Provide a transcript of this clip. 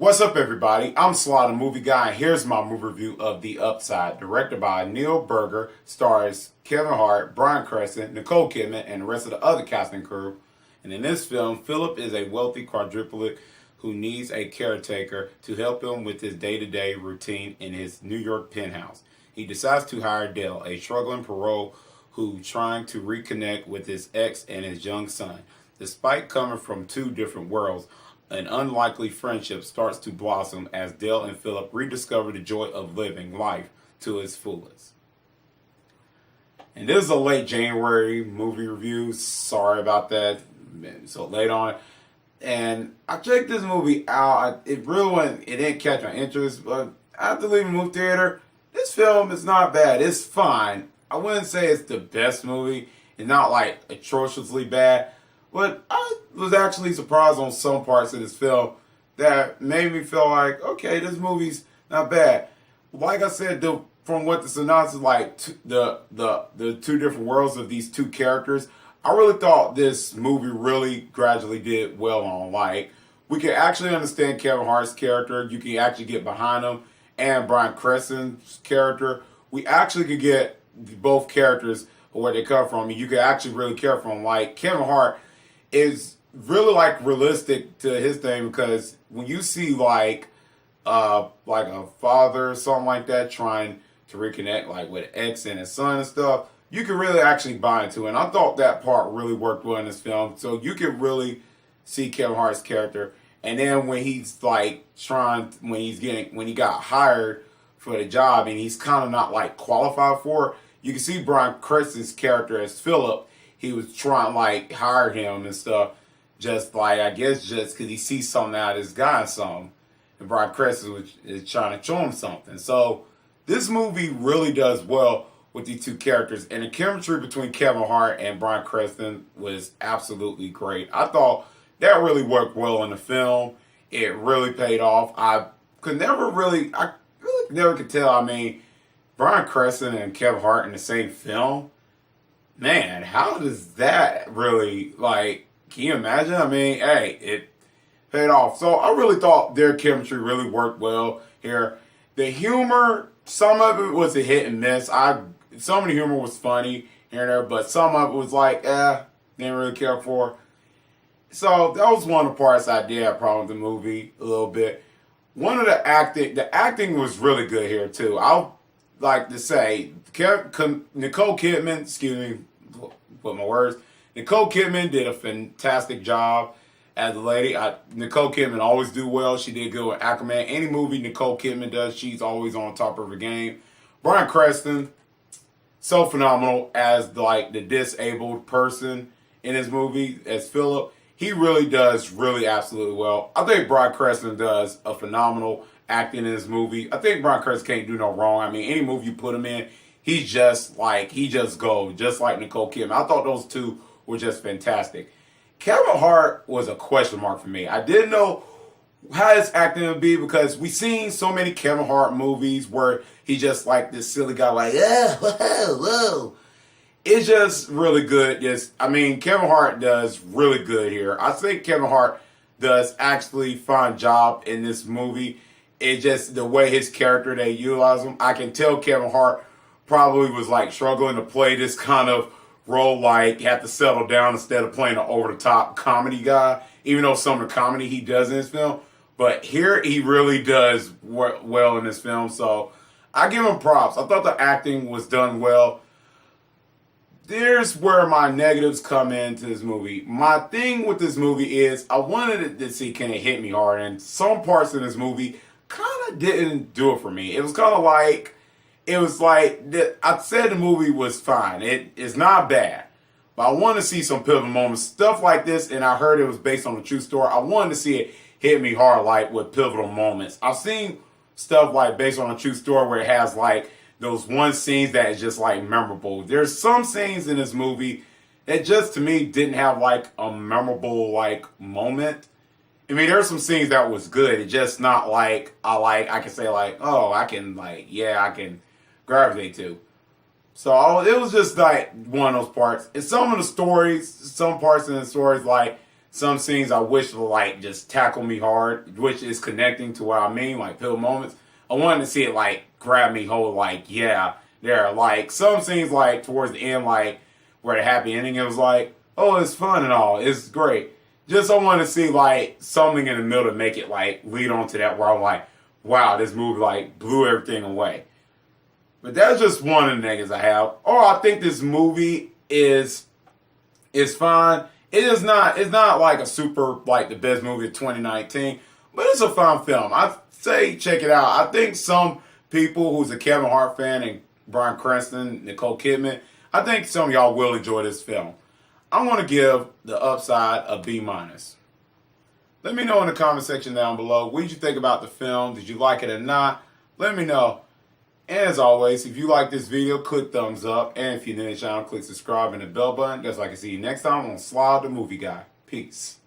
What's up, everybody? I'm Sly The Movie Guy, and here's my movie review of The Upside, directed by Neil Berger, stars Kevin Hart, Bryan Cranston, Nicole Kidman, and the rest of the other casting crew. And in this film, Philip is a wealthy quadriplegic who needs a caretaker to help him with his day-to-day routine in his New York penthouse. He decides to hire Dale, a struggling parole who's trying to reconnect with his ex and his young son. Despite coming from two different worlds, an unlikely friendship starts to blossom as Dale and Philip rediscover the joy of living life to its fullest. And this is a late January movie review. Sorry about that. So late on. And I checked this movie out. It didn't catch my interest, but after leaving the movie theater, this film is not bad. It's fine. I wouldn't say it's the best movie. It's not like atrociously bad. But I was actually surprised on some parts of this film that made me feel like, okay, this movie's not bad. Like I said, from what the synopsis like, the two different worlds of these two characters, I really thought this movie really gradually did well on. Like, we can actually understand Kevin Hart's character. You can actually get behind him, and Bryan Cranston's character. We actually could get both characters where they come from, and you can actually really care for them. Like, Kevin Hart is really like realistic to his thing, because when you see like a father or something like that trying to reconnect like with an ex and his son and stuff, you can really actually buy into it. And I thought that part really worked well in this film. So you can really see Kevin Hart's character. And then when he's like when he got hired for the job and he's kind of not like qualified for it, you can see Bryan Cranston's character as Philip. He was trying to like hire him and stuff, just like, I guess just because he sees something out of this guy and something. And Bryan Cranston is trying to show him something. So this movie really does well with these two characters. And the chemistry between Kevin Hart and Bryan Cranston was absolutely great. I thought that really worked well in the film. It really paid off. I really never could tell. I mean, Bryan Cranston and Kevin Hart in the same film. Man, how does that really, like, can you imagine? I mean, hey, it paid off. So I really thought their chemistry really worked well here. The humor, some of it was a hit and miss. Some of the humor was funny here and there, but some of it was like, didn't really care for. So that was one of the parts I did have a problem with the movie a little bit. One of the acting was really good here too. I'll like to say, Nicole Kidman, excuse me, put my words. Nicole Kidman did a fantastic job as a lady. Nicole Kidman always do well. She did good with Aquaman. Any movie Nicole Kidman does, she's always on top of her game. Bryan Cranston, so phenomenal as like the disabled person in his movie as Philip. He really does absolutely well. I think Bryan Cranston does a phenomenal acting in this movie. I think Bryan Cranston can't do no wrong. I mean, any movie you put him in, he just goes, just like Nicole Kidman. I thought those two were just fantastic. Kevin Hart was a question mark for me. I didn't know how his acting would be, because we've seen so many Kevin Hart movies where he's just like this silly guy, like, yeah, whoa, whoa. It's just really good. Kevin Hart does really good here. I think Kevin Hart does actually fine job in this movie. It's just the way his character, they utilize him. I can tell Kevin Hart probably was like struggling to play this kind of role, like had to settle down instead of playing an over-the-top comedy guy, even though some of the comedy he does in this film. But here he really does work well in this film, so I give him props. I thought the acting was done well. There's where my negatives come into this movie. My thing with this movie is I wanted it to see, can it hit me hard? And some parts in this movie kind of didn't do it for me. It was kind of like, I said the movie was fine. It is not bad. But I wanted to see some pivotal moments. Stuff like this, and I heard it was based on a true story. I wanted to see it hit me hard, like with pivotal moments. I've seen stuff like based on a true story where it has like those one scenes that is just like memorable. There's some scenes in this movie that just to me didn't have like a memorable like moment. I mean, there's some scenes that was good. It's just not like I can say like, oh, I can gravitate to. So it was just like one of those parts. And some of the stories, some parts in the stories, like Some scenes I wish would like just tackle me hard, which is connecting to what I mean, like pill moments. I wanted to see it like grab me whole, like, yeah, there are like some scenes like towards the end, like where the happy ending, it was like, oh, it's fun and all, it's great. Just I want to see like something in the middle to make it like lead on to that where I'm like, wow, this movie like blew everything away. But that's just one of the negatives I have. Or I think this movie is fine. It is not. It's not like a super like the best movie of 2019, but it's a fun film. I say check it out. I think some people who's a Kevin Hart fan and Bryan Cranston, Nicole Kidman, I think some of y'all will enjoy this film. I'm going to give The Upside a B-. Let me know in the comment section down below. What did you think about the film? Did you like it or not? Let me know. And as always, if you like this video, click thumbs up. And if you're new to the channel, click subscribe and the bell button. Just so I can see you next time on Sly the Movie Guy. Peace.